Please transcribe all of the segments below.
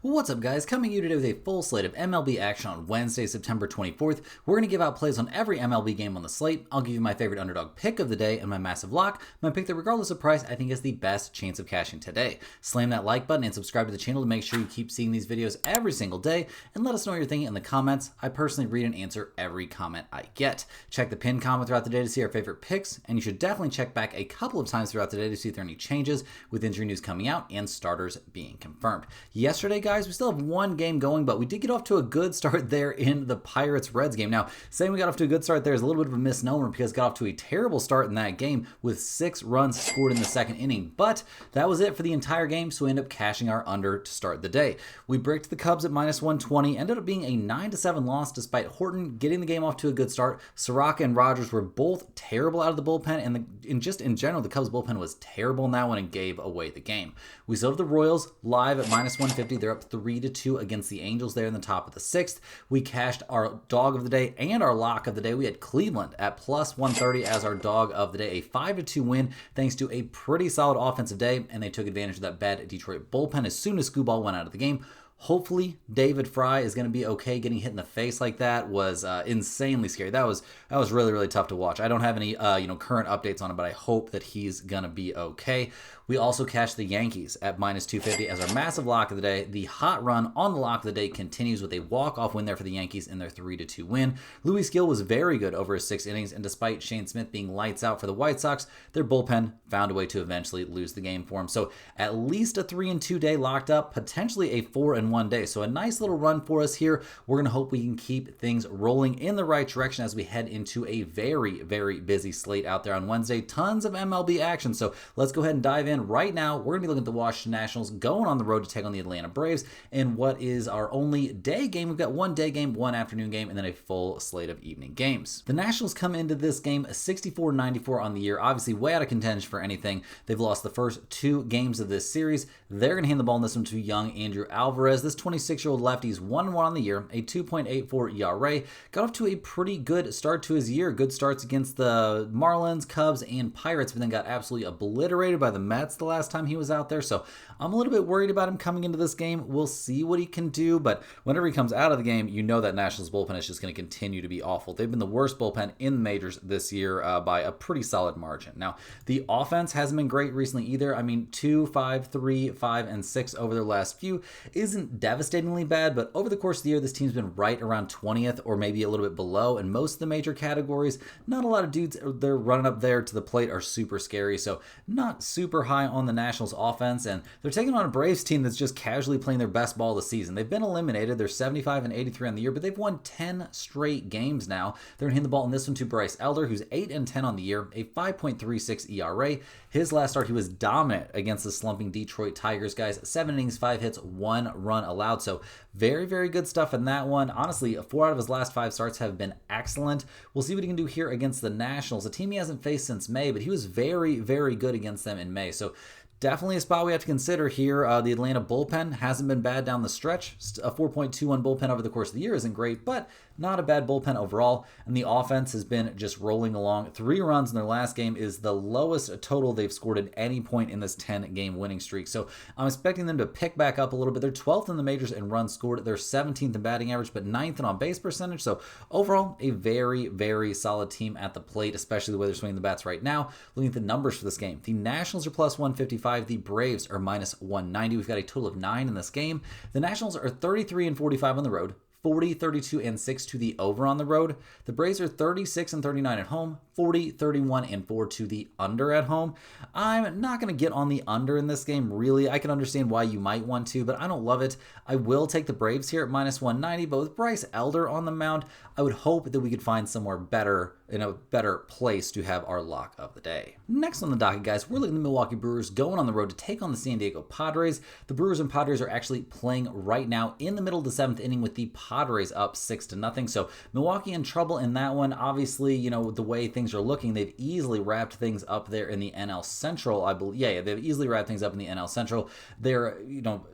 What's up, guys? Coming to you today with a full slate of MLB action on Wednesday, September 24th. We're going to give out plays on every MLB game on the slate. I'll give you my favorite underdog pick of the day and my massive lock, my pick that regardless of price, I think is the best chance of cashing today. Slam that like button and subscribe to the channel to make sure you keep seeing these videos every single day, and let us know what you're thinking in the comments. I personally read and answer every comment I get. Check the pinned comment throughout the day to see our favorite picks, and you should definitely check back a couple of times throughout the day to see if there are any changes with injury news coming out and starters being confirmed. Yesterday, guys, we still have one game going, but we did get off to a good start there in the Pirates-Reds game. Now, saying we got off to a good start there is a little bit of a misnomer because we got off to a terrible start in that game with 6 runs scored in the second inning. But that was it for the entire game, so we ended up cashing our under to start the day. We bricked the Cubs at -120, ended up being a 9-7 loss despite Horton getting the game off to a good start. Soroka and Rogers were both terrible out of the bullpen, and just in general, the Cubs bullpen was terrible in that one and gave away the game. We still have the Royals live at -150. They're up 3-2 against the Angels there in the top of the 6th. We cashed our dog of the day and our lock of the day. We had Cleveland at +130 as our dog of the day, a 5-2 win thanks to a pretty solid offensive day, and they took advantage of that bad Detroit bullpen as soon as Skubal went out of the game. Hopefully, David Fry is going to be okay. Getting hit in the face like that was insanely scary. That was really, really tough to watch. I don't have any current updates on it, but I hope that he's going to be okay. We also cashed the Yankees at -250 as our massive lock of the day. The hot run on the lock of the day continues with a walk-off win there for the Yankees in their 3-2 win. Luis Gil was very good over his 6 innings, and despite Shane Smith being lights out for the White Sox, their bullpen found a way to eventually lose the game for him. So at least a 3-2 day locked up, potentially a 4-1 day. So a nice little run for us here. We're going to hope we can keep things rolling in the right direction as we head into a very, very busy slate out there on Wednesday. Tons of MLB action. So let's go ahead and dive in. Right now, we're going to be looking at the Washington Nationals going on the road to take on the Atlanta Braves in what is our only day game. We've got one day game, one afternoon game, and then a full slate of evening games. The Nationals come into this game 64-94 on the year, obviously way out of contention for anything. They've lost the first 2 games of this series. They're going to hand the ball in this one to young Andrew Alvarez. This 26-year-old lefty is 1-1 on the year, a 2.84 ERA. Got off to a pretty good start to his year. Good starts against the Marlins, Cubs, and Pirates, but then got absolutely obliterated by the Mets the last time he was out there. So I'm a little bit worried about him coming into this game. We'll see what he can do, but whenever he comes out of the game, you know that Nationals bullpen is just going to continue to be awful. They've been the worst bullpen in the majors this year by a pretty solid margin. Now, the offense hasn't been great recently either. I mean, 2, 5, 3, 5, and 6 over their last few isn't devastatingly bad, but over the course of the year, this team's been right around 20th or maybe a little bit below in most of the major categories. Not a lot of dudes they're running up there to the plate are super scary, so not super high on the Nationals offense, and they're taking on a Braves team that's just casually playing their best ball of the season. They've been eliminated. They're 75-83 on the year, but they've won 10 straight games now. They're going to hand the ball in this one to Bryce Elder, who's 8-10 on the year, a 5.36 ERA. His last start, he was dominant against the slumping Detroit Tigers, guys. 7 innings, 5 hits, 1 run allowed. So very, very good stuff in that one. Honestly, 4 out of his last 5 starts have been excellent. We'll see what he can do here against the Nationals, a team he hasn't faced since May, but he was very, very good against them in May. So definitely a spot we have to consider here. The Atlanta bullpen hasn't been bad down the stretch. A 4.21 bullpen over the course of the year isn't great, but not a bad bullpen overall. And the offense has been just rolling along. 3 runs in their last game is the lowest total they've scored at any point in this 10-game winning streak. So I'm expecting them to pick back up a little bit. They're 12th in the majors in runs scored. They're 17th in batting average, but 9th in on-base percentage. So overall, a very, very solid team at the plate, especially the way they're swinging the bats right now. Looking at the numbers for this game, the Nationals are +155. The Braves are -190. We've got a total of 9 in this game. The Nationals are 33-45 on the road, 40, 32, and 6 to the over on the road. The Braves are 36 and 39 at home, 40, 31, and 4 to the under at home. I'm not going to get on the under in this game, really. I can understand why you might want to, but I don't love it. I will take the Braves here at -190, but with Bryce Elder on the mound, I would hope that we could find somewhere better, in a better place to have our lock of the day. Next on the docket, guys, we're looking at the Milwaukee Brewers going on the road to take on the San Diego Padres. The Brewers and Padres are actually playing right now in the middle of the 7th inning with the Padres up 6-0. So Milwaukee in trouble in that one. Obviously, you know, the way things are looking, they've easily wrapped things up there in the NL Central, I believe. Yeah, they've easily wrapped things up in the NL Central. They're,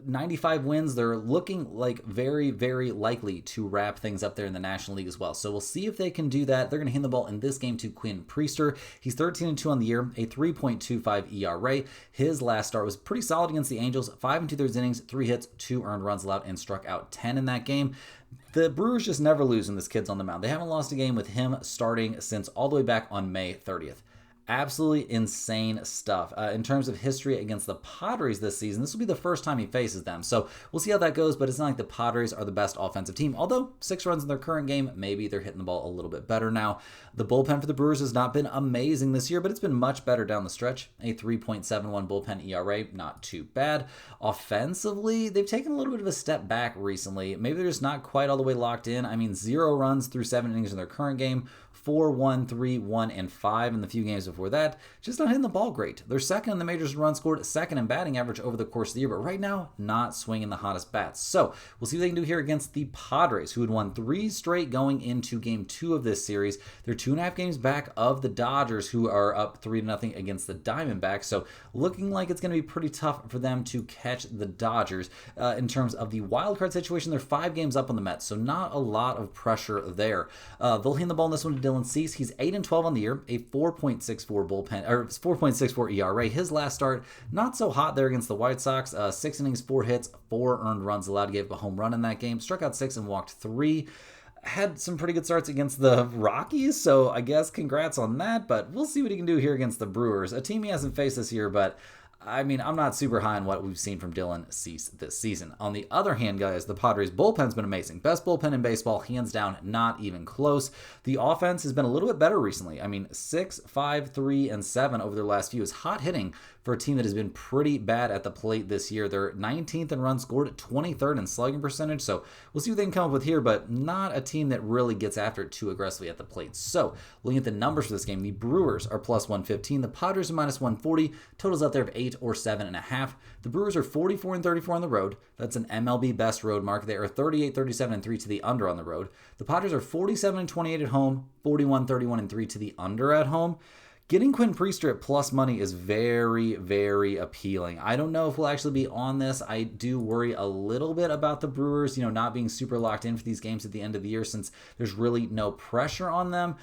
95 wins. They're looking like very, very likely to wrap things up there in the National League as well. So we'll see if they can do that. They're going to hand the ball ball in this game to Quinn Priester. He's 13-2 on the year, a 3.25 ERA. His last start was pretty solid against the Angels, 5 2/3 innings, 3 hits, 2 earned runs allowed, and struck out 10 in that game. The Brewers just never lose when this kid's on the mound. They haven't lost a game with him starting since all the way back on May 30th. Absolutely insane stuff. In terms of history against the Padres this season, this will be the first time he faces them. So we'll see how that goes, but it's not like the Padres are the best offensive team. Although 6 runs in their current game, maybe they're hitting the ball a little bit better now. The bullpen for the Brewers has not been amazing this year, but it's been much better down the stretch. A 3.71 bullpen ERA, not too bad. Offensively, they've taken a little bit of a step back recently. Maybe they're just not quite all the way locked in. I mean, 0 runs through 7 innings in their current game. 4, 1, 3, 1, and 5 in the few games before that. Just not hitting the ball great. They're second in the majors in runs scored, second in batting average over the course of the year, but right now, not swinging the hottest bats. So we'll see what they can do here against the Padres, who had won 3 straight going into game 2 of this series. They're 2.5 games back of the Dodgers, who are up 3-0 against the Diamondbacks. So looking like it's going to be pretty tough for them to catch the Dodgers. In terms of the wild card situation, they're 5 games up on the Mets, so not a lot of pressure there. They'll hand the ball in this one to Dylan Cease. He's 8-12 on the year, a 4.64 bullpen or 4.64 ERA. His last start, not so hot there against the White Sox. 6 innings, 4 hits, 4 earned runs allowed. Gave up a home run in that game. Struck out 6 and walked 3. Had some pretty good starts against the Rockies, so I guess congrats on that. But we'll see what he can do here against the Brewers, a team he hasn't faced this year, but I mean, I'm not super high on what we've seen from Dylan Cease this season. On the other hand, guys, the Padres' bullpen's been amazing. Best bullpen in baseball, hands down, not even close. The offense has been a little bit better recently. I mean, 6, 5, 3, and 7 over their last few is hot hitting for a team that has been pretty bad at the plate this year. They're 19th in runs scored, 23rd in slugging percentage, so we'll see what they can come up with here, but not a team that really gets after it too aggressively at the plate. So, looking at the numbers for this game, the Brewers are plus 115, the Padres are minus 140, totals out there of 8 or 7.5. The Brewers are 44-34 on the road. That's an MLB best road mark. They are 38-37-3 to the under on the road. The Padres are 47-28 at home, 41-31-3 to the under at home. Getting Quinn Priester at plus money is very, very appealing. I don't know if we'll actually be on this. I do worry a little bit about the Brewers, not being super locked in for these games at the end of the year since there's really no pressure on them.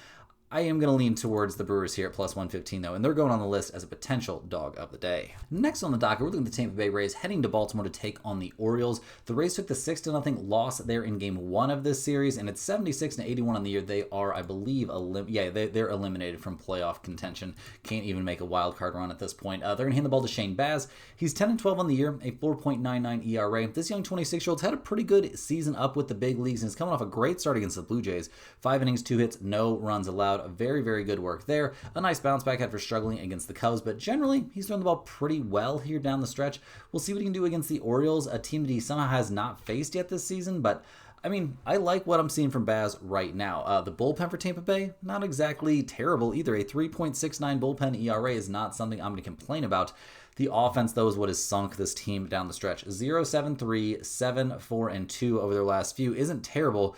I am going to lean towards the Brewers here at plus 115, though, and they're going on the list as a potential dog of the day. Next on the docket, we're looking at the Tampa Bay Rays heading to Baltimore to take on the Orioles. The Rays took the 6-0 loss there in Game 1 of this series, and it's 76-81 on the year. They are, I believe, they're eliminated from playoff contention. Can't even make a wild card run at this point. They're going to hand the ball to Shane Baz. He's 10-12 on the year, a 4.99 ERA. This young 26-year-old's had a pretty good season up with the big leagues, and is coming off a great start against the Blue Jays. 5 innings, 2 hits, no runs allowed. Very, very good work there. A nice bounce back after struggling against the Cubs, but generally, he's throwing the ball pretty well here down the stretch. We'll see what he can do against the Orioles, a team that he somehow has not faced yet this season, but I mean, I like what I'm seeing from Baz right now. The bullpen for Tampa Bay, not exactly terrible either. A 3.69 bullpen ERA is not something I'm going to complain about. The offense, though, is what has sunk this team down the stretch. 0-7-3, 7-4-2 over their last few isn't terrible,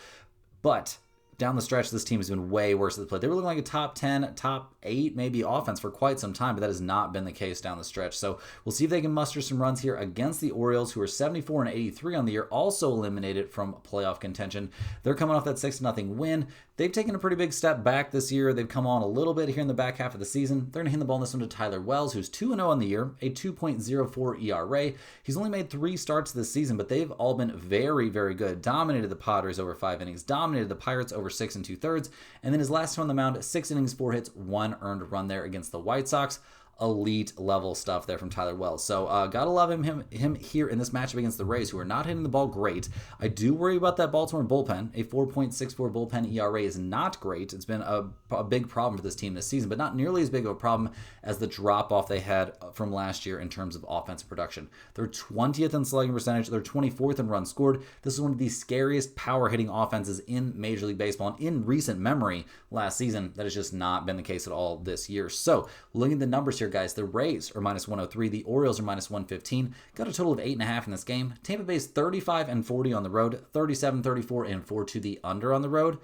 but down the stretch, this team has been way worse at the plate. They were looking like a top 10, top 8 maybe offense for quite some time, but that has not been the case down the stretch. So we'll see if they can muster some runs here against the Orioles, who are 74-83 on the year, also eliminated from playoff contention. They're coming off that 6-0 win. They've taken a pretty big step back this year. They've come on a little bit here in the back half of the season. They're going to hand the ball in this one to Tyler Wells, who's 2-0 on the year, a 2.04 ERA. He's only made 3 starts this season, but they've all been very, very good. Dominated the Padres over 5 innings, dominated the Pirates over 6 2/3, and then his last time on the mound, 6 innings, 4 hits, 1 earned run there against the White Sox. Elite level stuff there from Tyler Wells. So gotta love him here in this matchup against the Rays, who are not hitting the ball great. I do worry about that Baltimore bullpen. A 4.64 bullpen ERA is not great. It's been a big problem for this team this season, but not nearly as big of a problem as the drop-off they had from last year in terms of offensive production. They're 20th in slugging percentage. They're 24th in runs scored. This is one of the scariest power-hitting offenses in Major League Baseball, and in recent memory last season, that has just not been the case at all this year. So, looking at the numbers here, guys, the Rays are minus 103, the Orioles are minus 115. Got a total of 8.5 in this game. Tampa Bay's 35-40 on the road, 37-34-4 to the under on the road.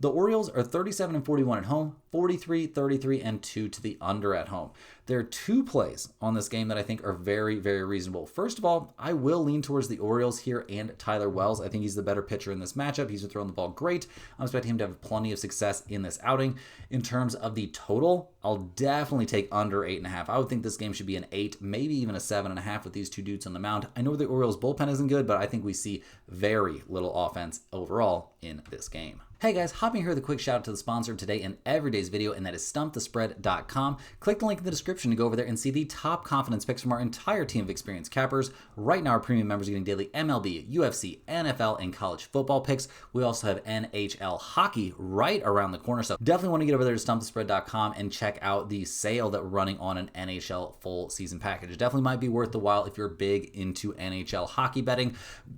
The Orioles are 37-41 at home, 43-33-2 to the under at home. There are two plays on this game that I think are very, very reasonable. First of all, I will lean towards the Orioles here and Tyler Wells. I think he's the better pitcher in this matchup. He's throwing the ball great. I'm expecting him to have plenty of success in this outing. In terms of the total, I'll definitely take under 8.5. I would think this game should be an 8, maybe even a 7.5 with these two dudes on the mound. I know the Orioles bullpen isn't good, but I think we see very little offense overall in this game. Hey guys, hopping here with a quick shout out to the sponsor of today and every day's video, and that is stumpthespread.com. Click the link in the description to go over there and see the top confidence picks from our entire team of experienced cappers. Right now, our premium members are getting daily MLB, UFC, NFL, and college football picks. We also have NHL hockey right around the corner, so definitely want to get over there to stumpthespread.com and check out the sale that we're running on an NHL full season package. It definitely might be worth the while if you're big into NHL hockey betting.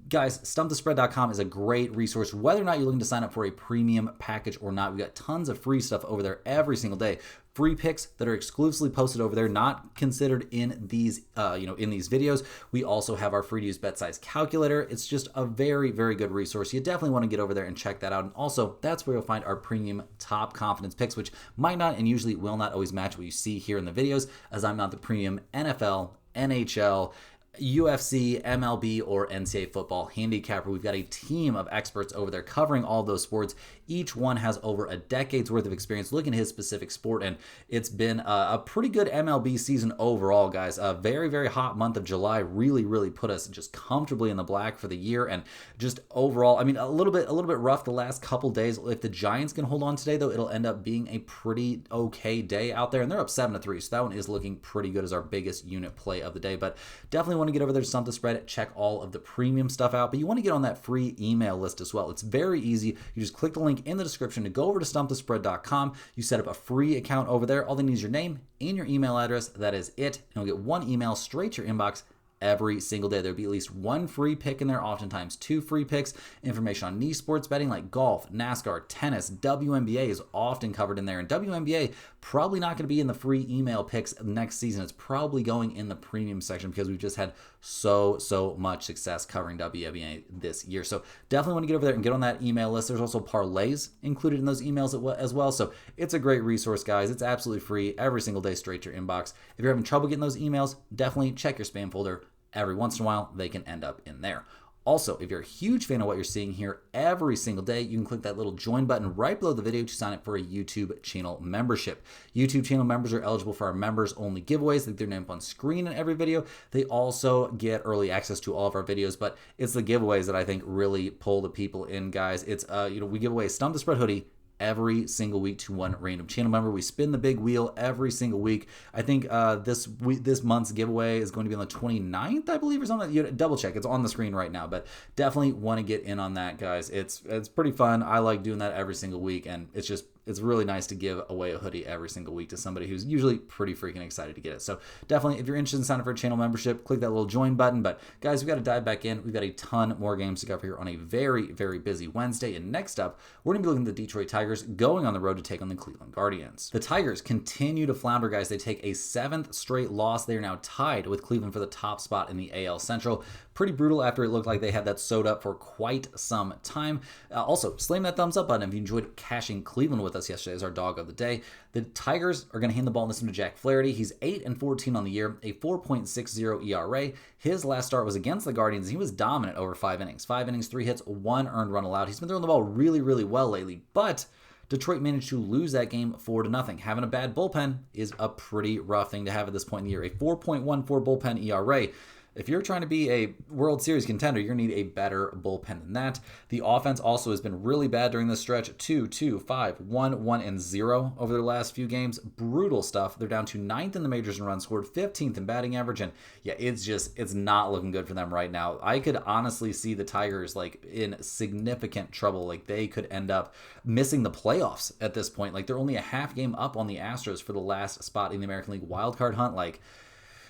Guys, stumpthespread.com is a great resource, whether or not you're looking to sign up for a premium package or not. We got tons of free stuff over there every single day. Free picks that are exclusively posted over there, not considered in these, in these videos. We also have our free to use bet size calculator. It's just a very, very good resource. You definitely want to get over there and check that out. And also, that's where you'll find our premium top confidence picks, which might not and usually will not always match what you see here in the videos, as I'm not the premium NFL, NHL, UFC, MLB, or NCAA football handicapper. We've got a team of experts over there covering all those sports. Each one has over a decade's worth of experience looking at his specific sport, and it's been a pretty good MLB season overall, guys. A very, very hot month of July really, really put us just comfortably in the black for the year, and just overall, I mean, a little bit rough the last couple days. If the Giants can hold on today, though, it'll end up being a pretty okay day out there, and they're up 7-3, so that one is looking pretty good as our biggest unit play of the day. But definitely want to get over there to Stump the Spread, check all of the premium stuff out, but you want to get on that free email list as well. It's very easy. You just click the link in the description to go over to stumpthespread.com. You set up a free account over there. All they need is your name and your email address. That is it. And you'll get one email straight to your inbox every single day. There'll be at least one free pick in there, oftentimes two free picks. Information on niche sports betting like golf, NASCAR, tennis, WNBA is often covered in there. And WNBA probably not going to be in the free email picks next season. It's probably going in the premium section because we've just had so much success covering WNBA this year. So definitely want to get over there and get on that email list. There's also parlays included in those emails as well. So it's a great resource, guys. It's absolutely free every single day straight to your inbox. If you're having trouble getting those emails, definitely check your spam folder. Every once in a while, they can end up in there. Also, if you're a huge fan of what you're seeing here every single day, you can click that little join button right below the video to sign up for a YouTube channel membership. YouTube channel members are eligible for our members-only giveaways. They get their name up on screen in every video. They also get early access to all of our videos, but it's the giveaways that I think really pull the people in, guys. It's we give away a Stump the Spread hoodie every single week to one random channel member. We spin the big wheel every single week. I think this month's giveaway is going to be on the 29th, I believe, or something. You double check. It's on the screen right now, but definitely want to get in on that, guys. It's pretty fun. I like doing that every single week, and it's really nice to give away a hoodie every single week to somebody who's usually pretty freaking excited to get it. So definitely, if you're interested in signing up for a channel membership, click that little join button. But guys, we got to dive back in. We've got a ton more games to cover here on a very, very busy Wednesday. And next up, we're going to be looking at the Detroit Tigers going on the road to take on the Cleveland Guardians. The Tigers continue to flounder, guys. They take a 7th straight loss. They are now tied with Cleveland for the top spot in the AL Central. Pretty brutal after it looked like they had that sewed up for quite some time. Also, slam that thumbs up button if you enjoyed cashing Cleveland with us yesterday as our dog of the day. The Tigers are going to hand the ball in this one to Jack Flaherty. He's 8-14 on the year, a 4.60 ERA. His last start was against the Guardians. He was dominant over 5 innings. 5 innings, 3 hits, 1 earned run allowed. He's been throwing the ball really, really well lately, but Detroit managed to lose that game 4-0. Having a bad bullpen is a pretty rough thing to have at this point in the year. A 4.14 bullpen ERA. If you're trying to be a World Series contender, you're going to need a better bullpen than that. The offense also has been really bad during this stretch. 2-2, 5-1, 1-0 over their last few games. Brutal stuff. They're down to 9th in the majors in runs scored, 15th in batting average, and yeah, it's not looking good for them right now. I could honestly see the Tigers in significant trouble. They could end up missing the playoffs at this point. They're only a half game up on the Astros for the last spot in the American League wildcard hunt.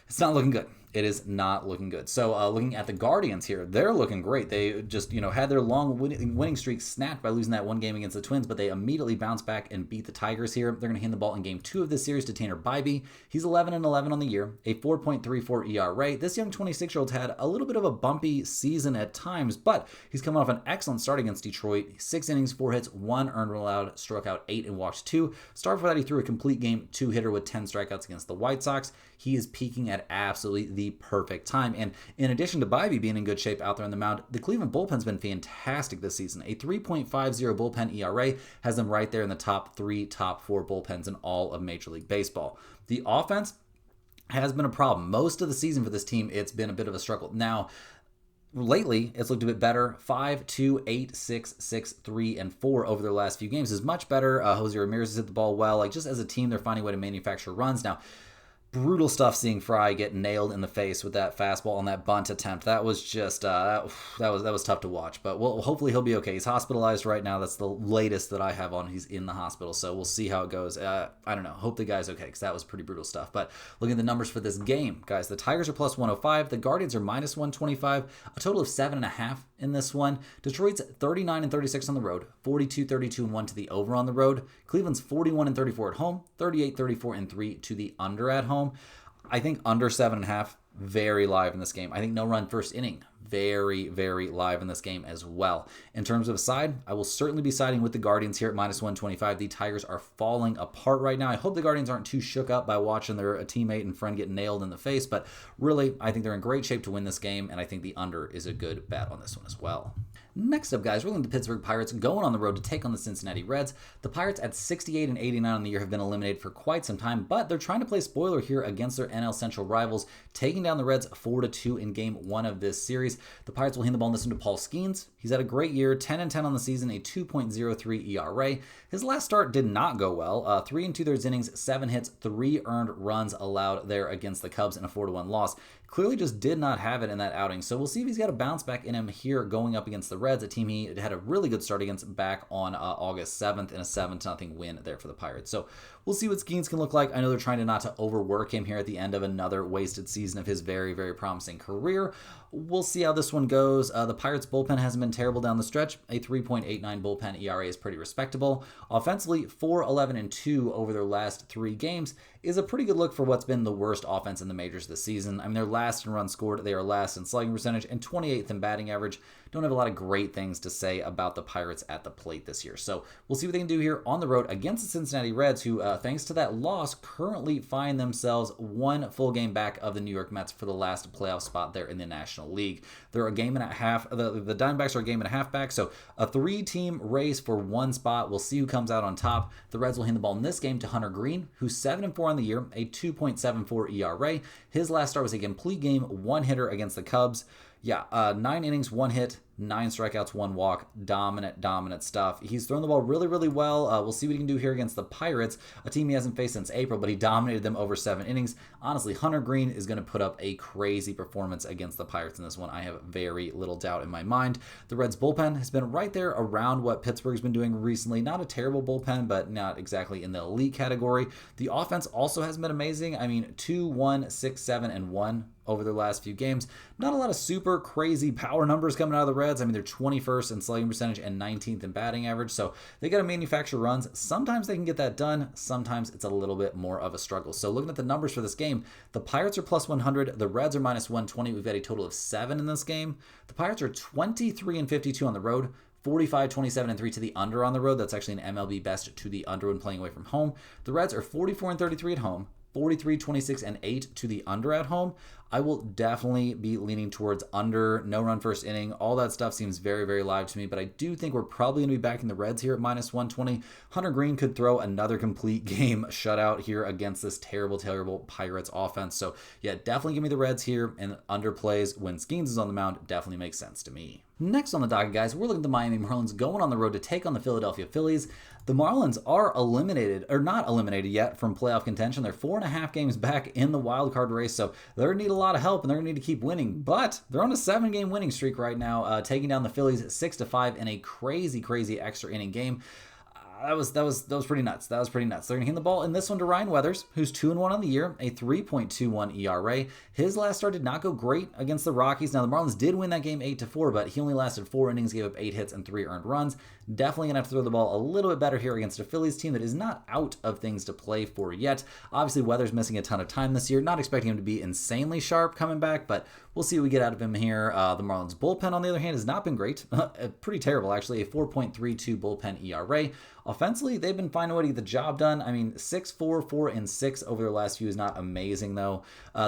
It's not looking good. It is not looking good. So looking at the Guardians here, they're looking great. They just, had their long winning streak snapped by losing that one game against the Twins, but they immediately bounced back and beat the Tigers here. They're going to hand the ball in game 2 of this series to Tanner Bybee. He's 11-11 on the year, a 4.34 ERA. This young 26-year-old had a little bit of a bumpy season at times, but he's coming off an excellent start against Detroit. 6 innings, 4 hits, 1 earned run allowed, struck out 8 and walked 2. Start before that, he threw a complete game 2-hitter with 10 strikeouts against the White Sox. He is peaking at absolutely the perfect time. And in addition to Bybee being in good shape out there on the mound, the Cleveland bullpen's been fantastic this season. A 3.50 bullpen ERA has them right there in the top 3, top 4 bullpens in all of Major League Baseball. The offense has been a problem. Most of the season for this team, it's been a bit of a struggle. Now, lately, it's looked a bit better. 5, 2, 8, 6, 6, 3, and 4 over their last few games is much better. Jose Ramirez has hit the ball well. Just as a team, they're finding a way to manufacture runs. Now, brutal stuff seeing Fry get nailed in the face with that fastball on that bunt attempt. That was just that was tough to watch. But hopefully he'll be okay. He's hospitalized right now. That's the latest that I have on. He's in the hospital, so we'll see how it goes. I don't know. Hope the guy's okay because that was pretty brutal stuff. But looking at the numbers for this game, guys, the Tigers are plus 105. The Guardians are minus 125. A total of 7.5 in this one. Detroit's 39-36 on the road, 42-32-1 to the over on the road. Cleveland's 41-34 at home, 38-34-3 to the under at home. I think under 7.5, very live in this game. I think no run first inning, very, very live in this game as well. In terms of a side, I will certainly be siding with the Guardians here at minus 125. The Tigers are falling apart right now. I hope the Guardians aren't too shook up by watching their teammate and friend get nailed in the face, but really, I think they're in great shape to win this game, and I think the under is a good bet on this one as well. Next up, guys, we're looking at the Pittsburgh Pirates going on the road to take on the Cincinnati Reds. The Pirates at 68-89 on the year have been eliminated for quite some time, but they're trying to play spoiler here against their NL Central rivals, taking down the Reds 4-2 in game 1 of this series. The Pirates will hand the ball in this one to Paul Skeens. He's had a great year, 10-10 on the season, a 2.03 ERA. His last start did not go well. 3 2/3 innings, 7 hits, 3 earned runs allowed there against the Cubs in a 4-1 loss. Clearly just did not have it in that outing. So we'll see if he's got a bounce back in him here going up against the Reds, a team he had a really good start against back on August 7th in a 7-0 win there for the Pirates. So we'll see what Skeens can look like. I know they're trying not to overwork him here at the end of another wasted season of his very, very promising career. We'll see how this one goes. The Pirates bullpen hasn't been terrible down the stretch. A 3.89 bullpen ERA is pretty respectable. Offensively, 4-11-2 over their last 3 games is a pretty good look for what's been the worst offense in the majors this season. I mean, they're last in runs scored, they are last in slugging percentage, and 28th in batting average. Don't have a lot of great things to say about the Pirates at the plate this year. So we'll see what they can do here on the road against the Cincinnati Reds, who, thanks to that loss, currently find themselves 1 full game back of the New York Mets for the last playoff spot there in the National League. They're a game and a half. The Diamondbacks are a game and a half back, so a 3-team race for 1 spot. We'll see who comes out on top. The Reds will hand the ball in this game to Hunter Green, who's 7-4 on the year, a 2.74 ERA. His last start was a complete game 1-hitter against the Cubs. 9 innings, 1 hit, 9 strikeouts, 1 walk. Dominant stuff. He's thrown the ball really, really well. We'll see what he can do here against the Pirates, a team he hasn't faced since April, but he dominated them over 7 innings. Honestly, Hunter Green is going to put up a crazy performance against the Pirates in this one. I have very little doubt in my mind. The Reds' bullpen has been right there around what Pittsburgh's been doing recently. Not a terrible bullpen, but not exactly in the elite category. The offense also has been amazing. I mean, 2-1, 6-7, and 1 over their last few games. Not a lot of super crazy power numbers coming out of the Reds. I mean, they're 21st in slugging percentage and 19th in batting average, so they got to manufacture runs. Sometimes they can get that done. Sometimes it's a little bit more of a struggle. So looking at the numbers for this game, the Pirates are plus 100. The Reds are minus 120. We've got a total of 7 in this game. The Pirates are 23-52 on the road. 45-27-3 to the under on the road. That's actually an MLB best to the under when playing away from home. The Reds are 44-33 at home. 43-26-8 to the under at home. I will definitely be leaning towards under, no run first inning. All that stuff seems very, very live to me, but I do think we're probably going to be backing the Reds here at minus 120. Hunter Green could throw another complete game shutout here against this terrible Pirates offense. So yeah, definitely give me the Reds here, and under plays when Skeens is on the mound definitely makes sense to me. Next on the docket, guys, we're looking at the Miami Marlins going on the road to take on the Philadelphia Phillies. The Marlins are eliminated, or not eliminated yet, from playoff contention. They're 4.5 games back in the wild card race, so they're going to need a lot of help, and they're going to need to keep winning. But they're on a 7-game winning streak right now, taking down the Phillies 6-5 in a crazy extra inning game. that was pretty nuts. That was pretty nuts. They're gonna hand the ball in this one to Ryan Weathers, who's 2-1 on the year, a 3.21 ERA. His last start did not go great against the Rockies. Now the Marlins did win that game 8-4, but he only lasted 4 innings, gave up 8 hits and 3 earned runs. Definitely gonna have to throw the ball a little bit better here against a Phillies team that is not out of things to play for yet. Obviously, Weathers missing a ton of time this year. Not expecting him to be insanely sharp coming back, but we'll see what we get out of him here. The Marlins bullpen, on the other hand, has not been great. Pretty terrible, actually. A 4.32 bullpen ERA. Offensively, they've been finding a way to get the job done. I mean, 6-4, 4-6 over their last few is not amazing, though.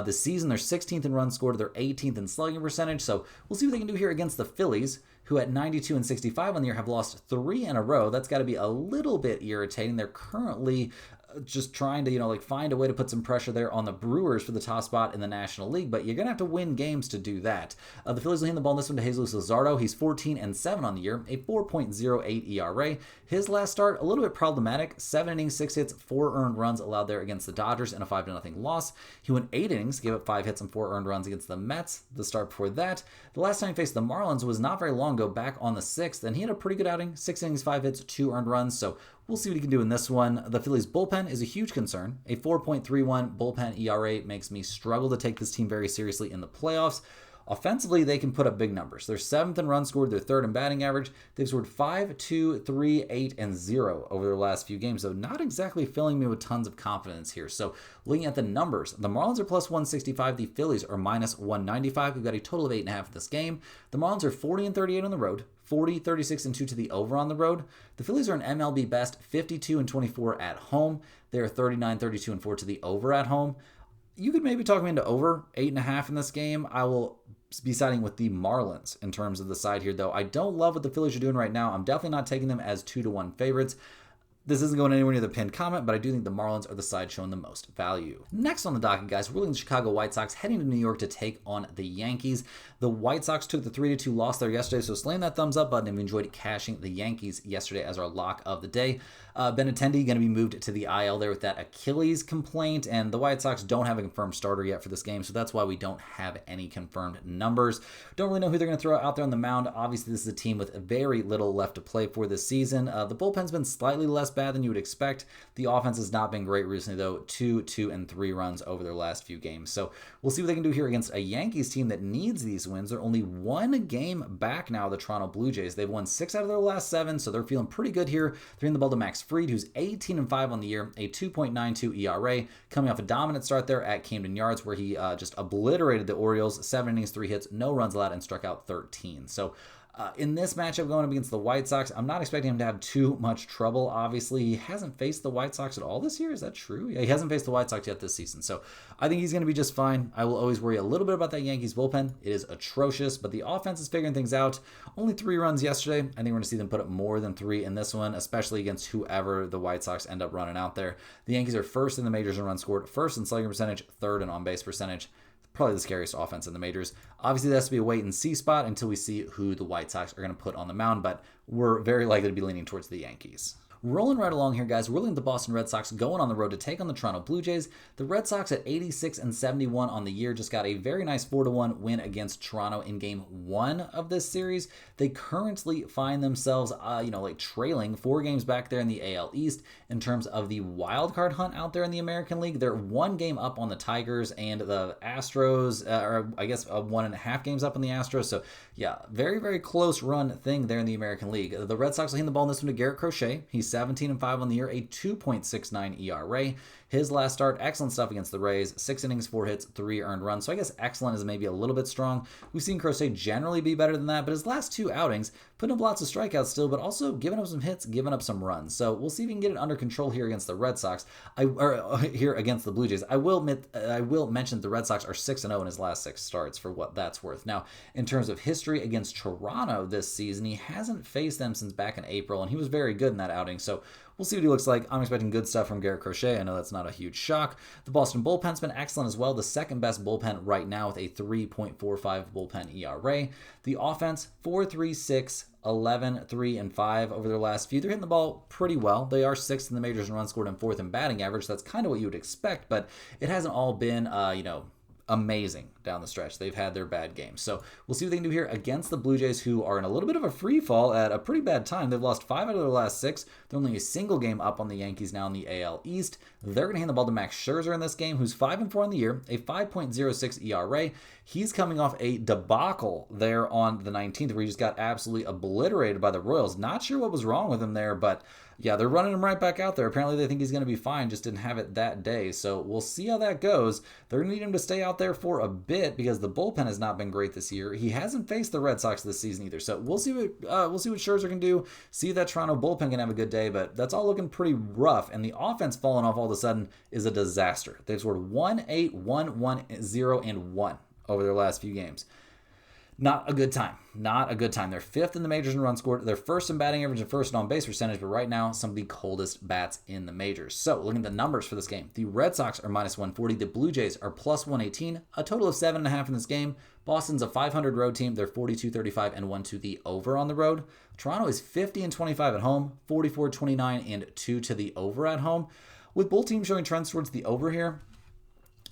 This season, they're 16th in runs scored. They're 18th in slugging percentage. So we'll see what they can do here against the Phillies, who at 92 and 65 on the year have lost 3 in a row. That's got to be a little bit irritating. They're currently just trying to, find a way to put some pressure there on the Brewers for the top spot in the National League, but you're going to have to win games to do that. The Phillies will hand the ball in this one to Jesus Luzardo. He's 14 and 7 on the year, a 4.08 ERA. His last start, a little bit problematic. 7 innings, 6 hits, 4 earned runs allowed there against the Dodgers in a 5-0 loss. He went 8 innings, gave up 5 hits and 4 earned runs against the Mets. The start before that, the last time he faced the Marlins was not very long ago, back on the 6th, and he had a pretty good outing. 6 innings, 5 hits, 2 earned runs, so we'll see what he can do in this one. The Phillies bullpen is a huge concern. A 4.31 bullpen ERA makes me struggle to take this team very seriously in the playoffs. Offensively, they can put up big numbers. They're 7th in runs scored. They're 3rd in batting average. They've scored 5, 2, 3, 8, and 0 over their last few games. So not exactly filling me with tons of confidence here. So looking at the numbers, the Marlins are plus 165. The Phillies are minus 195. We've got a total of 8.5 in this game. The Marlins are 40 and 38 on the road. 40, 36, and 2 to the over on the road. The Phillies are an MLB best 52 and 24 at home. They're 39, 32, and 4 to the over at home. You could maybe talk me into over 8.5 in this game. I will be siding with the Marlins in terms of the side here, though. I don't love what the Phillies are doing right now. I'm definitely not taking them as 2-1 favorites. This isn't going anywhere near the pinned comment, but I do think the Marlins are the side showing the most value. Next on the docket, guys, we're looking at the Chicago White Sox heading to New York to take on the Yankees. The White Sox took the 3-2 loss there yesterday, so slam that thumbs up button if you enjoyed cashing the Yankees yesterday as our lock of the day. Benintendi going to be moved to the IL there with that Achilles complaint, and the White Sox don't have a confirmed starter yet for this game, so that's why we don't have any confirmed numbers. Don't really know who they're going to throw out there on the mound. Obviously, this is a team with very little left to play for this season. The bullpen's been slightly less bad than you would expect. The offense has not been great recently, though. 2, 2, and 3 runs over their last few games. So we'll see what they can do here against a Yankees team that needs these wins. They're only 1 game back now, the Toronto Blue Jays. They've won 6 out of their last 7, so they're feeling pretty good here. They're in the ball to Max Fried, who's 18 and 5 on the year, a 2.92 ERA, coming off a dominant start there at Camden Yards, where he just obliterated the Orioles. 7 innings, 3 hits, no runs allowed, and struck out 13. So in this matchup going up against the White Sox, I'm not expecting him to have too much trouble. Obviously, he hasn't faced the White Sox at all this year. Is that true? Yeah, he hasn't faced the White Sox yet this season. So I think he's going to be just fine. I will always worry a little bit about that Yankees bullpen. It is atrocious, but the offense is figuring things out. Only 3 runs yesterday. I think we're going to see them put up more than 3 in this one, especially against whoever the White Sox end up running out there. The Yankees are 1st in the majors in runs scored, 1st in slugging percentage, 3rd in on-base percentage. Probably the scariest offense in the majors. Obviously, that has to be a wait and see spot until we see who the White Sox are going to put on the mound, but we're very likely to be leaning towards the Yankees. Rolling right along here, guys. We're looking at the Boston Red Sox going on the road to take on the Toronto Blue Jays. The Red Sox at 86 and 71 on the year just got a very nice 4-1 win against Toronto in Game 1 of this series. They currently find themselves, trailing 4 games back there in the AL East in terms of the wild card hunt out there in the American League. They're 1 game up on the Tigers and the Astros, or I guess 1.5 games up on the Astros. So yeah, very, very close run thing there in the American League. The Red Sox will hand the ball in this one to Garrett Crochet. He's 17 and 5 on the year, a 2.69 ERA. His last start, excellent stuff against the Rays. 6 innings, 4 hits, 3 earned runs. So I guess excellent is maybe a little bit strong. We've seen Crochet generally be better than that, but his last 2 outings, putting up lots of strikeouts still, but also giving up some hits, giving up some runs. So we'll see if we can get it under control here against the Red Sox, or here against the Blue Jays. I will mention that the Red Sox are 6-0 in his last 6 starts, for what that's worth. Now, in terms of history against Toronto this season, he hasn't faced them since back in April, and he was very good in that outing. So we'll see what he looks like. I'm expecting good stuff from Garrett Crochet. I know that's not a huge shock. The Boston bullpen's been excellent as well. The second best bullpen right now with a 3.45 bullpen ERA. The offense, 4-3-6, 11, 3, and 5 over their last few. They're hitting the ball pretty well. They are 6th in the majors in runs scored and 4th in batting average. That's kind of what you would expect, but it hasn't all been, amazing down the stretch. They've had their bad games. So we'll see what they can do here against the Blue Jays, who are in a little bit of a free fall at a pretty bad time. They've lost 5 out of their last 6. They're only a single game up on the Yankees now in the AL East. They're going to hand the ball to Max Scherzer in this game, who's 5-4 on the year, a 5.06 ERA. He's coming off a debacle there on the 19th, where he just got absolutely obliterated by the Royals. Not sure what was wrong with him there, but yeah, they're running him right back out there. Apparently they think he's going to be fine, just didn't have it that day. So we'll see how that goes. They're going to need him to stay out there for a bit because the bullpen has not been great this year. He hasn't faced the Red Sox this season either. So we'll see what Scherzer can do. See if that Toronto bullpen can have a good day, but that's all looking pretty rough. And the offense falling off all of a sudden is a disaster. They've scored 1-8, 1-1-0, and 1 over their last few games. Not a good time. Not a good time. They're 5th in the majors in runs scored. They're 1st in batting average and 1st in on-base percentage, but right now, some of the coldest bats in the majors. So, looking at the numbers for this game, the Red Sox are -140. The Blue Jays are +118. A total of 7.5 in this game. Boston's a 500 road team. They're 42-35 and 1 to the over on the road. Toronto is 50-25 at home, 44-29 and 2 to the over at home. With both teams showing trends towards the over here,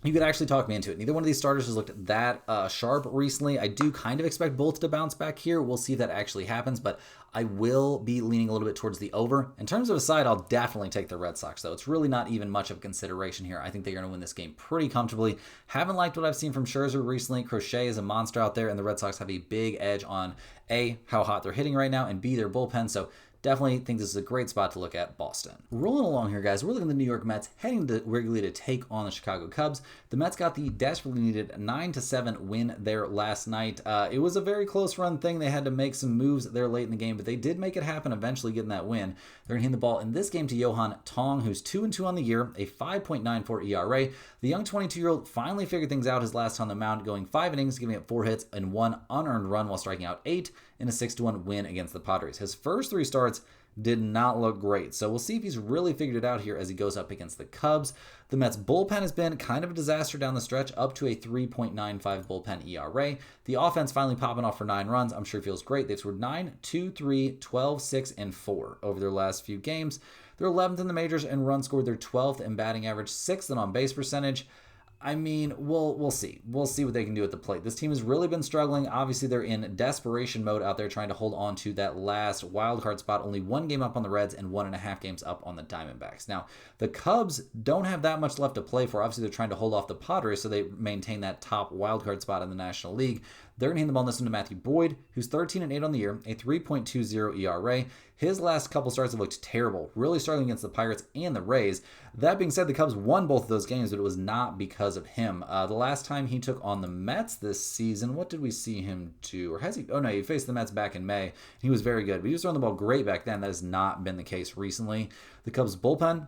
you could actually talk me into it. Neither one of these starters has looked that sharp recently. I do kind of expect both to bounce back here. We'll see if that actually happens, but I will be leaning a little bit towards the over. In terms of a side, I'll definitely take the Red Sox, though. It's really not even much of a consideration here. I think they're going to win this game pretty comfortably. Haven't liked what I've seen from Scherzer recently. Crochet is a monster out there, and the Red Sox have a big edge on A, how hot they're hitting right now, and B, their bullpen. So definitely think this is a great spot to look at Boston. Rolling along here, guys, we're looking at the New York Mets heading to Wrigley to take on the Chicago Cubs. The Mets got the desperately needed 9-7 win there last night. It was a very close run thing. They had to make some moves there late in the game, but they did make it happen, eventually getting that win. They're going to hand the ball in this game to Johan Tong, who's 2-2 on the year, a 5.94 ERA. The young 22-year-old finally figured things out his last on the mound, going 5 innings, giving up 4 hits and 1 unearned run while striking out 8 in a 6-1 win against the Padres. His first 3 starts did not look great. So we'll see if he's really figured it out here as he goes up against the Cubs. The Mets bullpen has been kind of a disaster down the stretch, up to a 3.95 bullpen ERA. The offense finally popping off for 9 runs. I'm sure it feels great. They've scored 9, 2, 3, 12, 6, and 4 over their last few games. They're 11th in the majors in runs scored. They're 12th in batting average, 6th in on-base percentage. I mean, we'll see. We'll see what they can do at the plate. This team has really been struggling. Obviously, they're in desperation mode out there trying to hold on to that last wild card spot. Only 1 game up on the Reds and 1.5 games up on the Diamondbacks. Now, the Cubs don't have that much left to play for. Obviously, they're trying to hold off the Padres so they maintain that top wild card spot in the National League. They're going to hand the ball this one to Matthew Boyd, who's 13-8 on the year, a 3.20 ERA. His last couple starts have looked terrible, really struggling against the Pirates and the Rays. That being said, the Cubs won both of those games, but it was not because of him. The last time he took on the Mets this season, what did we see him do? Or has he? Oh, no, he faced the Mets back in May. He was very good, but he was throwing the ball great back then. That has not been the case recently. The Cubs bullpen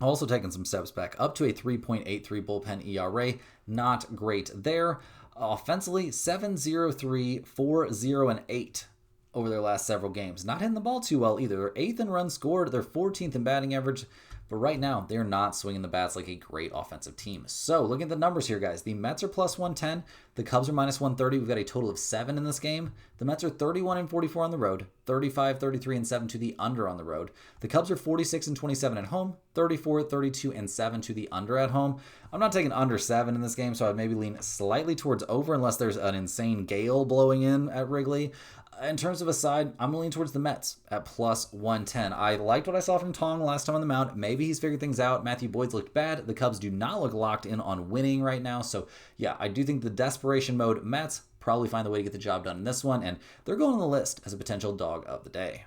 also taking some steps back, up to a 3.83 bullpen ERA. Not great there. Offensively, 7-0-3, 4-0, and 8 over their last several games. Not hitting the ball too well either. They're 8th in runs scored. They're 14th in batting average. But right now, they're not swinging the bats like a great offensive team. So, looking at the numbers here, guys. The Mets are +110. The Cubs are -130. We've got a total of 7 in this game. The Mets are 31-44 on the road, 35, 33, and 7 to the under on the road. The Cubs are 46-27 at home, 34, 32, and 7 to the under at home. I'm not taking under 7 in this game, so I'd maybe lean slightly towards over unless there's an insane gale blowing in at Wrigley. In terms of a side, I'm leaning towards the Mets at +110. I liked what I saw from Tong last time on the mound. Maybe he's figured things out. Matthew Boyd's looked bad. The Cubs do not look locked in on winning right now. So, yeah, I do think the desperation mode Mets probably find the way to get the job done in this one, and they're going on the list as a potential dog of the day.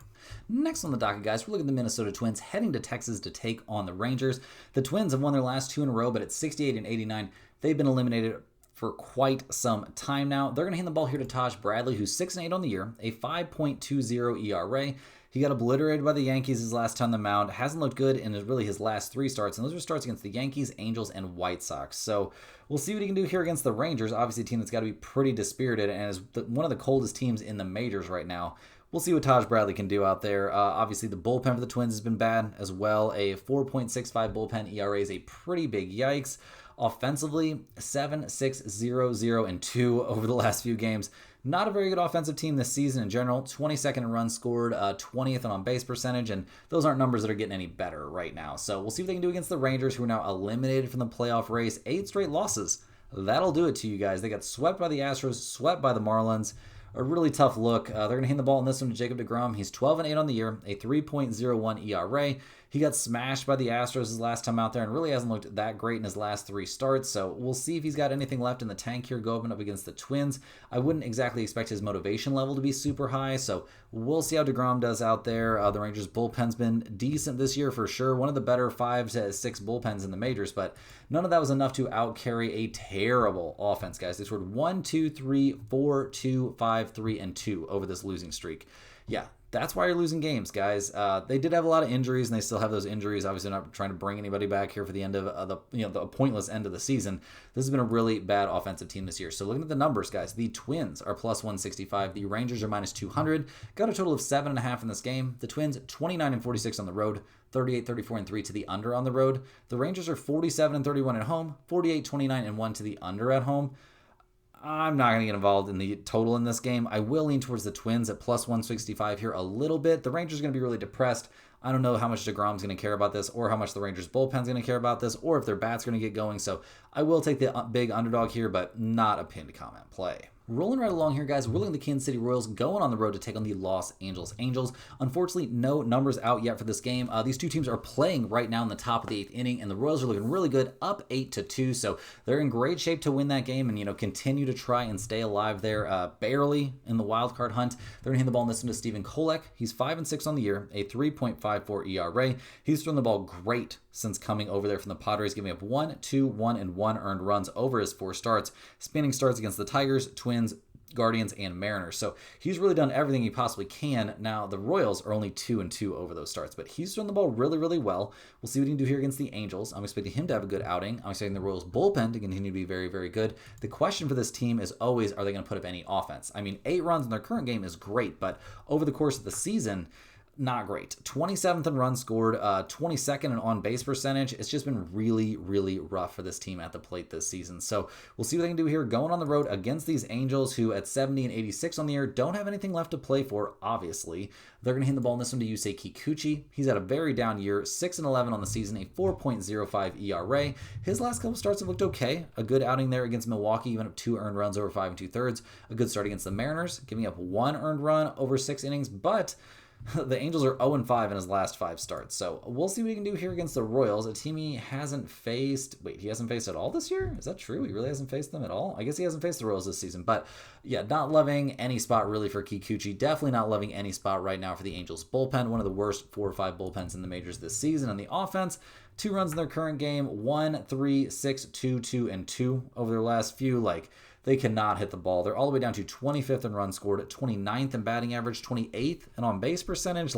Next on the docket, guys, we're looking at the Minnesota Twins heading to Texas to take on the Rangers. The Twins have won their last 2 in a row, but at 68-89, they've been eliminated for quite some time now. They're going to hand the ball here to Taj Bradley, who's 6-8 on the year, a 5.20 ERA. He got obliterated by the Yankees his last time on the mound. Hasn't looked good in really his last 3 starts, and those are starts against the Yankees, Angels, and White Sox. So we'll see what he can do here against the Rangers. Obviously, a team that's got to be pretty dispirited and is one of the coldest teams in the majors right now. We'll see what Taj Bradley can do out there. Obviously, the bullpen for the Twins has been bad as well. A 4.65 bullpen ERA is a pretty big yikes. Offensively, 7, 6, 0, 0, and 2 over the last few games. Not a very good offensive team this season in general. 22nd in runs scored, 20th in on-base percentage, and those aren't numbers that are getting any better right now. So we'll see what they can do against the Rangers, who are now eliminated from the playoff race. 8 straight losses that'll do it to you guys. They got swept by the Astros, swept by the Marlins. A really tough look. They're going to hand the ball in this one to Jacob deGrom. He's 12-8 on the year, a 3.01 ERA. He got smashed by the Astros his last time out there and really hasn't looked that great in his last 3 starts. So we'll see if he's got anything left in the tank here going up against the Twins. I wouldn't exactly expect his motivation level to be super high. So we'll see how deGrom does out there. The Rangers bullpen's been decent this year for sure. One of the better 5 to 6 bullpens in the majors, but none of that was enough to outcarry a terrible offense, guys. They scored 1, 2, 3, 4, 2, 5, 3, and 2 over this losing streak. Yeah, that's why you're losing games, guys. They did have a lot of injuries, and they still have those injuries. Obviously, not trying to bring anybody back here for the end of the pointless end of the season. This has been a really bad offensive team this year. So looking at the numbers, guys, the Twins are plus 165. The Rangers are minus 200. Got a total of 7.5 in this game. The Twins 29-46 on the road. 38-34-3 to the under on the road. The Rangers are 47-31 at home. 48-29-1 to the under at home. I'm not going to get involved in the total in this game. I will lean towards the Twins at plus 165 here a little bit. The Rangers are going to be really depressed. I don't know how much deGrom's going to care about this or how much the Rangers bullpen's going to care about this or if their bat's going to get going. So I will take the big underdog here, but not a pinned comment play. Rolling right along here, guys, we're looking at the Kansas City Royals going on the road to take on the Los Angeles Angels. Unfortunately, no numbers out yet for this game. These two teams are playing right now in the top of the 8th inning, and the Royals are looking really good, up 8-2. So they're in great shape to win that game and, continue to try and stay alive there, barely in the wild card hunt. They're going to hand the ball in this one to Stephen Kolek. He's 5-6 on the year, a 3.54 ERA. He's thrown the ball great since coming over there from the Padres, giving up 1, 2, 1, and 1 earned runs over his 4 starts. Spanning starts against the Tigers, Twins, Guardians, and Mariners. So he's really done everything he possibly can. Now, the Royals are only 2-2 over those starts, but he's thrown the ball really, really well. We'll see what he can do here against the Angels. I'm expecting him to have a good outing. I'm expecting the Royals bullpen to continue to be very, very good. The question for this team is always, are they going to put up any offense? I mean, 8 runs in their current game is great, but over the course of the season, not great. 27th in runs scored, 22nd in on-base percentage. It's just been really, really rough for this team at the plate this season. So we'll see what they can do here going on the road against these Angels who at 70-86 on the year don't have anything left to play for, obviously. They're going to hand the ball in this one to Yusei Kikuchi. He's had a very down year, 6-11 on the season, a 4.05 ERA. His last couple starts have looked okay. A good outing there against Milwaukee, even up 2 earned runs over 5 2/3. A good start against the Mariners, giving up 1 earned run over 6 innings, but the Angels are 0-5 in his last 5 starts. So we'll see what he can do here against the Royals, a team he hasn't faced. Wait, he hasn't faced at all this year? Is that true? He really hasn't faced them at all? I guess he hasn't faced the Royals this season. But yeah, not loving any spot really for Kikuchi. Definitely not loving any spot right now for the Angels bullpen. One of the worst 4 or 5 bullpens in the majors this season. On the offense, 2 runs in their current game, 1, 3, 6, 2, 2, and 2 over their last few. They cannot hit the ball. They're all the way down to 25th in runs scored, 29th in batting average, 28th in on-base percentage.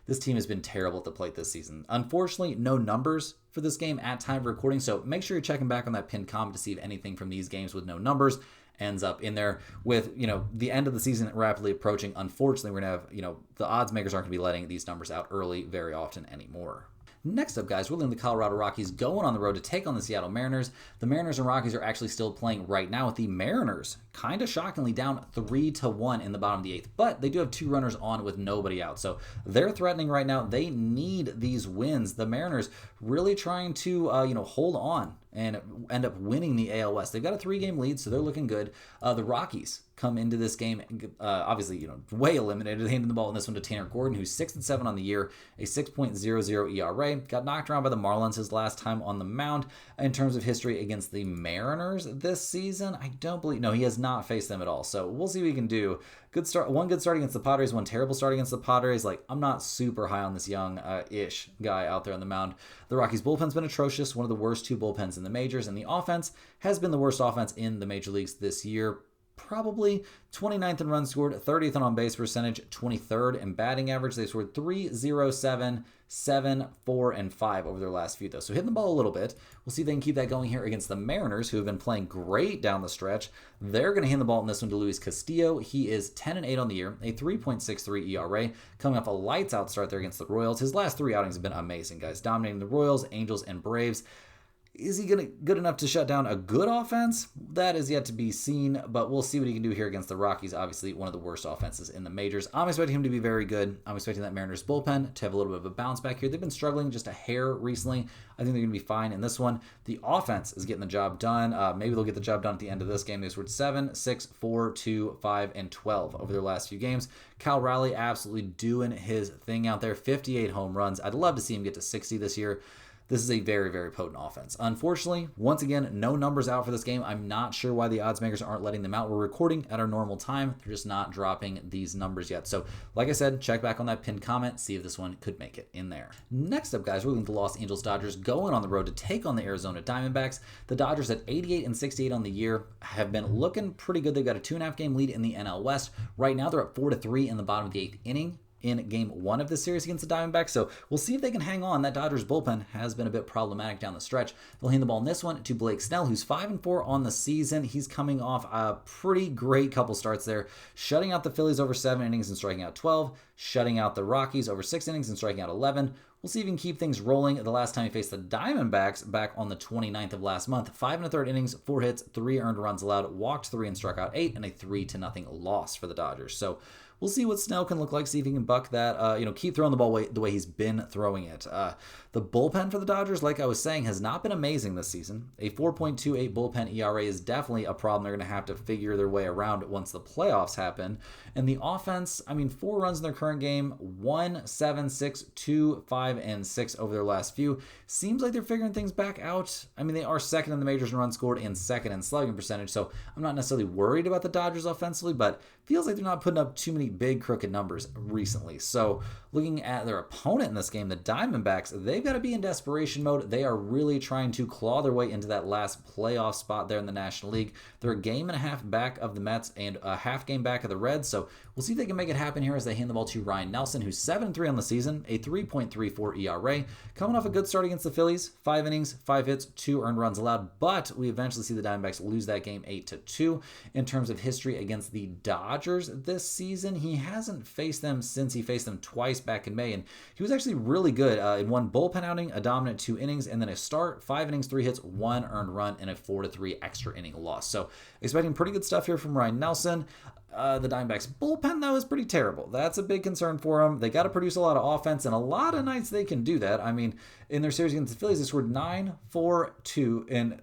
This team has been terrible at the plate this season. Unfortunately, no numbers for this game at time of recording, so make sure you're checking back on that pinned comment to see if anything from these games with no numbers ends up in there. With, the end of the season rapidly approaching, unfortunately, we're going to have, the odds makers aren't going to be letting these numbers out early very often anymore. Next up, guys, we're looking at the Colorado Rockies going on the road to take on the Seattle Mariners. The Mariners and Rockies are actually still playing right now, with the Mariners kind of shockingly down 3-1 in the bottom of the 8th, but they do have 2 runners on with nobody out. So they're threatening right now. They need these wins. The Mariners really trying to, hold on and end up winning the AL West. They've got a 3-game lead, so they're looking good. The Rockies come into this game, obviously, way eliminated. They handed the ball in this one to Tanner Gordon, who's 6-7 on the year, a 6.00 ERA. Got knocked around by the Marlins his last time on the mound. In terms of history against the Mariners this season, I don't believe, no, he has not faced them at all. So we'll see what he can do. One good start against the Padres, one terrible start against the Padres. I'm not super high on this young-ish guy out there on the mound. The Rockies bullpen's been atrocious, one of the worst 2 bullpens in the majors, and the offense has been the worst offense in the major leagues this year. Probably 29th in runs scored, 30th in on-base percentage, 23rd in batting average. They scored 3-0-7, 7, 4, and 5 over their last few, though. So hitting the ball a little bit. We'll see if they can keep that going here against the Mariners, who have been playing great down the stretch. They're going to hand the ball in this one to Luis Castillo. He is 10-8 on the year, a 3.63 ERA, coming off a lights-out start there against the Royals. His last 3 outings have been amazing, guys, dominating the Royals, Angels, and Braves. Is he good enough to shut down a good offense? That is yet to be seen, but we'll see what he can do here against the Rockies. Obviously, one of the worst offenses in the majors. I'm expecting him to be very good. I'm expecting that Mariners bullpen to have a little bit of a bounce back here. They've been struggling just a hair recently. I think they're going to be fine in this one. The offense is getting the job done. Maybe they'll get the job done at the end of this game. They scored 7, 6, 4, 2, 5, and 12 over their last few games. Cal Raleigh absolutely doing his thing out there. 58 home runs. I'd love to see him get to 60 this year. This is a very, very potent offense. Unfortunately, once again, no numbers out for this game. I'm not sure why the odds makers aren't letting them out. We're recording at our normal time. They're just not dropping these numbers yet. So, like I said, check back on that pinned comment, see if this one could make it in there. Next up, guys, we're looking at the Los Angeles Dodgers going on the road to take on the Arizona Diamondbacks. The Dodgers at 88 and 68 on the year have been looking pretty good. They've got a 2.5 game lead in the NL West. Right now, they're up 4-3 in the bottom of the 8th inning in game 1 of this series against the Diamondbacks. So we'll see if they can hang on. That Dodgers bullpen has been a bit problematic down the stretch. They'll hand the ball in this one to Blake Snell, who's 5-4 on the season. He's coming off a pretty great couple starts there, shutting out the Phillies over 7 innings and striking out 12, shutting out the Rockies over 6 innings and striking out 11. We'll see if he can keep things rolling. The last time he faced the Diamondbacks back on the 29th of last month, 5 1/3 innings, 4 hits, 3 earned runs allowed, walked 3 and struck out 8, and a 3-0 loss for the Dodgers. So we'll see what Snell can look like, see if he can buck that, keep throwing the ball the way he's been throwing it. The bullpen for the Dodgers, like I was saying, has not been amazing this season. A 4.28 bullpen ERA is definitely a problem they're going to have to figure their way around once the playoffs happen. And the offense, 4 runs in their current game, 1, 7, 6, 2, 5, and 6 over their last few. Seems like they're figuring things back out. They are second in the majors in runs scored and second in slugging percentage, so I'm not necessarily worried about the Dodgers offensively, but feels like they're not putting up too many big crooked numbers recently. So looking at their opponent in this game, the Diamondbacks, they've got to be in desperation mode. They are really trying to claw their way into that last playoff spot there in the National League. They're a game and a half back of the Mets and a half game back of the Reds, so we'll see if they can make it happen here as they hand the ball to Ryan Nelson, who's 7-3 on the season, a 3.34 ERA, coming off a good start against the Phillies, 5 innings, 5 hits, 2 earned runs allowed, but we eventually see the Diamondbacks lose that game 8-2. In terms of history against the Dodgers this season, he hasn't faced them since he faced them twice back in May, and he was actually really good in one bullpen outing, a dominant 2 innings, and then a start, 5 innings, 3 hits, 1 earned run, and a 4-3 extra inning loss. So expecting pretty good stuff here from Ryan Nelson. The Diamondbacks bullpen, though, is pretty terrible. That's a big concern for them. They got to produce a lot of offense, and a lot of nights they can do that. In their series against the Phillies, they scored 9-4-2, and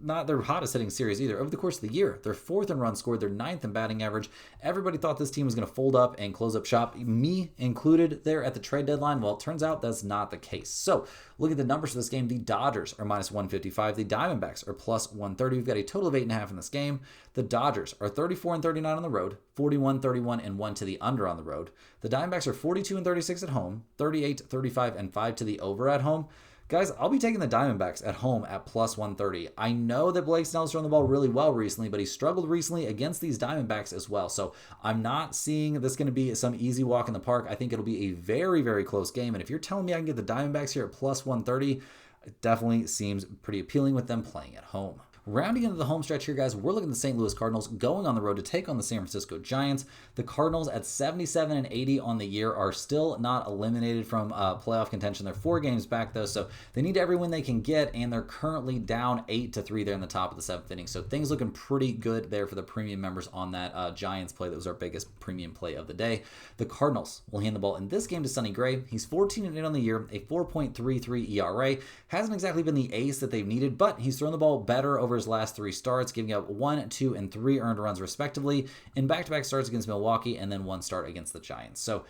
not their hottest hitting series either. Over the course of the year, they're 4th in runs scored, they're 9th in batting average. Everybody thought this team was going to fold up and close up shop, me included there at the trade deadline. Well, it turns out that's not the case. So look at the numbers for this game. The Dodgers are minus 155. The Diamondbacks are plus 130. We've got a total of 8.5 in this game. The Dodgers are 34-39 on the road, 41-31 and 1 to the under on the road. The Diamondbacks are 42-36 at home, 38-35 and 5 to the over at home. Guys, I'll be taking the Diamondbacks at home at plus 130. I know that Blake Snell's thrown the ball really well recently, but he struggled recently against these Diamondbacks as well. So I'm not seeing this going to be some easy walk in the park. I think it'll be a very, very close game. And if you're telling me I can get the Diamondbacks here at plus 130, it definitely seems pretty appealing with them playing at home. Rounding into the home stretch here, guys, we're looking at the St. Louis Cardinals going on the road to take on the San Francisco Giants. The Cardinals at 77-80 on the year are still not eliminated from playoff contention. They're 4 games back, though, so they need every win they can get, and they're currently down 8-3 there in the top of the 7th inning. So things looking pretty good there for the premium members on that Giants play. That was our biggest premium play of the day. The Cardinals will hand the ball in this game to Sonny Gray. He's 14-8 on the year, a 4.33 ERA. Hasn't exactly been the ace that they've needed, but he's thrown the ball better over his last 3 starts, giving up 1, 2, and 3 earned runs respectively in back-to-back starts against Milwaukee and then 1 start against the Giants. So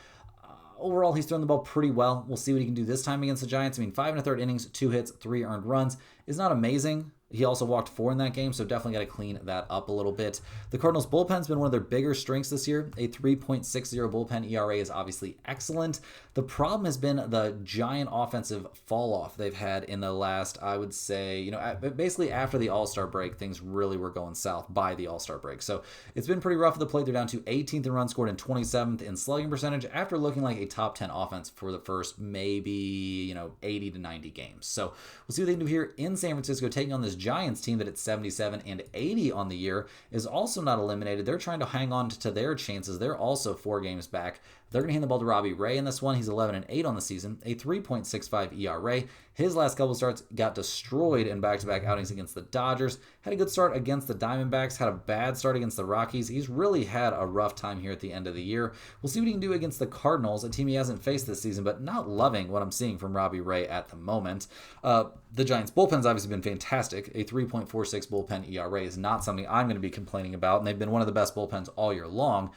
overall, he's thrown the ball pretty well. We'll see what he can do this time against the Giants. 5 1/3 innings, 2 hits, 3 earned runs is not amazing. He also walked 4 in that game, so definitely got to clean that up a little bit. The Cardinals' bullpen's been one of their bigger strengths this year. A 3.60 bullpen ERA is obviously excellent. The problem has been the giant offensive fall-off they've had in the last, I would say, basically after the All-Star break, things really were going south by the All-Star break. So it's been pretty rough at the plate. They're down to 18th in runs scored and 27th in slugging percentage after looking like a top 10 offense for the first maybe, 80 to 90 games. So we'll see what they can do here in San Francisco, taking on this Giants team that at 77-80 on the year is also not eliminated. They're trying to hang on to their chances. They're also 4 games back. They're going to hand the ball to Robbie Ray in this one. He's 11-8 on the season, a 3.65 ERA. His last couple starts got destroyed in back-to-back outings against the Dodgers. Had a good start against the Diamondbacks, had a bad start against the Rockies. He's really had a rough time here at the end of the year. We'll see what he can do against the Cardinals, a team he hasn't faced this season, but not loving what I'm seeing from Robbie Ray at the moment. The Giants' bullpen's obviously been fantastic. A 3.46 bullpen ERA is not something I'm going to be complaining about, and they've been one of the best bullpens all year long.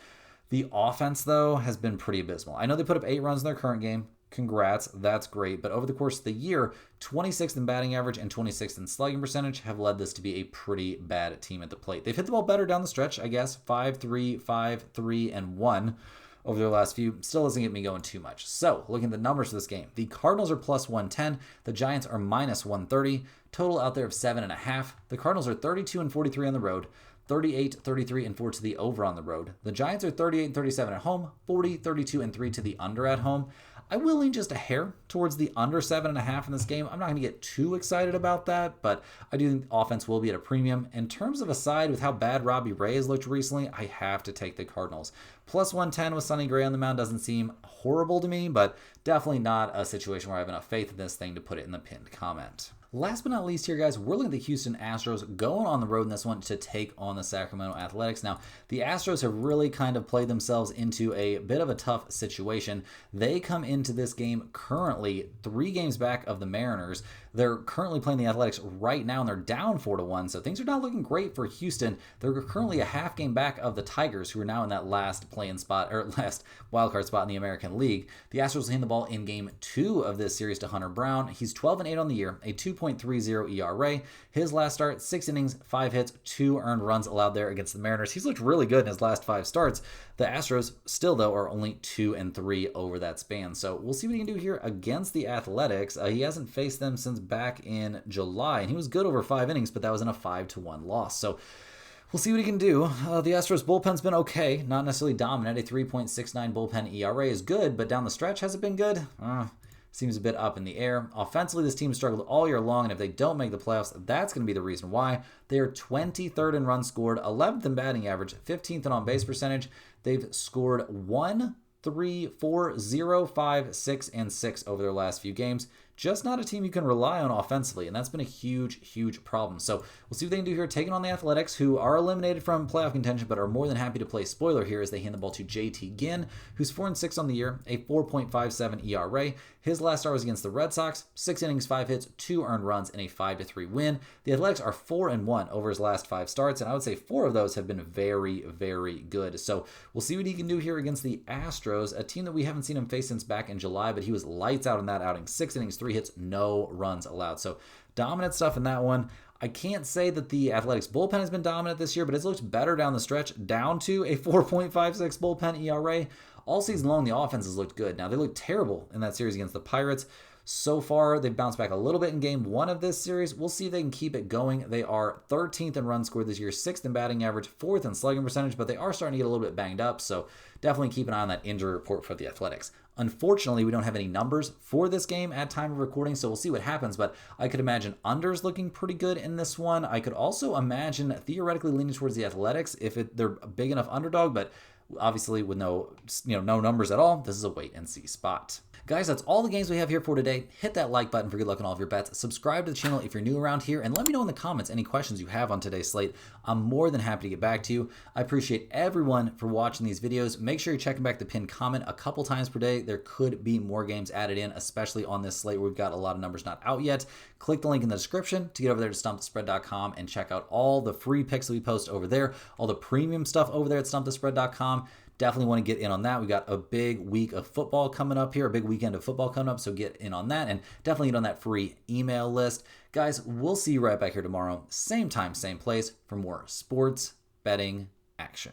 The offense, though, has been pretty abysmal. I know they put up 8 runs in their current game. Congrats, that's great. But over the course of the year, 26th in batting average and 26th in slugging percentage have led this to be a pretty bad team at the plate. They've hit the ball better down the stretch, I guess. 5-3, 5-3, and 1 over their last few. Still doesn't get me going too much. So, looking at the numbers for this game, the Cardinals are plus 110. The Giants are minus 130. Total out there of 7.5. The Cardinals are 32-43 on the road. 38, 33, and 4 to the over on the road. The Giants are 38 and 37 at home, 40, 32, and 3 to the under at home. I will lean just a hair towards the under 7.5 in this game. I'm not going to get too excited about that, but I do think offense will be at a premium. In terms of a side with how bad Robbie Ray has looked recently, I have to take the Cardinals. Plus 110 with Sonny Gray on the mound doesn't seem horrible to me, but definitely not a situation where I have enough faith in this thing to put it in the pinned comment. Last but not least here, guys, we're looking at the Houston Astros going on the road in this one to take on the Sacramento Athletics. Now, the Astros have really kind of played themselves into a bit of a tough situation. They come into this game currently 3 games back of the Mariners. They're currently playing the Athletics right now, and they're down 4-1, so things are not looking great for Houston. They're currently a half game back of the Tigers, who are now in that last play-in spot, or last wildcard spot in the American League. The Astros hand the ball in game 2 of this series to Hunter Brown. He's 12-8 on the year, a 2.30 ERA. His last start, 6 innings, 5 hits, 2 earned runs allowed there against the Mariners. He's looked really good in his last 5 starts. The Astros still, though, are only 2-3 over that span. So we'll see what he can do here against the Athletics. He hasn't faced them since back in July, and he was good over 5 innings, but that was in a 5-1 loss. So we'll see what he can do. The Astros bullpen's been okay, not necessarily dominant. A 3.69 bullpen ERA is good, but down the stretch, has it been good? Seems a bit up in the air. Offensively, this team struggled all year long, and if they don't make the playoffs, that's going to be the reason why. They are 23rd in runs scored, 11th in batting average, 15th in on-base percentage. They've scored 1, 3, 4, 0, 5, 6, and 6 over their last few games. Just not a team you can rely on offensively, and that's been a huge, huge problem. So we'll see what they can do here, taking on the Athletics, who are eliminated from playoff contention, but are more than happy to play spoiler here as they hand the ball to JT Ginn, who's 4-6 on the year, a 4.57 ERA. His last start was against the Red Sox, 6 innings, 5 hits, 2 earned runs, and a 5-3 win. The Athletics are 4-1 over his last 5 starts, and I would say 4 of those have been very, very good. So we'll see what he can do here against the Astros, a team that we haven't seen him face since back in July, but he was lights out in that outing. 6 innings, 3 hits, no runs allowed. So dominant stuff in that one. I can't say that the Athletics bullpen has been dominant this year, but it's looked better down the stretch, down to a 4.56 bullpen ERA. All season long, the offense has looked good. Now, they looked terrible in that series against the Pirates. So far, they've bounced back a little bit in game 1 of this series. We'll see if they can keep it going. They are 13th in runs scored this year, 6th in batting average, 4th in slugging percentage, but they are starting to get a little bit banged up, so definitely keep an eye on that injury report for the Athletics. Unfortunately, we don't have any numbers for this game at time of recording, so we'll see what happens, but I could imagine unders looking pretty good in this one. I could also imagine theoretically leaning towards the Athletics if they're a big enough underdog, but obviously with no numbers at all, this is a wait and see spot. Guys, that's all the games we have here for today. Hit that like button for good luck on all of your bets. Subscribe to the channel if you're new around here, and let me know in the comments any questions you have on today's slate. I'm more than happy to get back to you. I appreciate everyone for watching these videos. Make sure you're checking back the pinned comment a couple times per day. There could be more games added in, especially on this slate where we've got a lot of numbers not out yet. Click the link in the description to get over there to stumpthespread.com and check out all the free picks that we post over there, all the premium stuff over there at stumpthespread.com. Definitely want to get in on that. We got a big week of football coming up here, a big weekend of football coming up, so get in on that and definitely get on that free email list. Guys, we'll see you right back here tomorrow, same time, same place, for more sports betting action.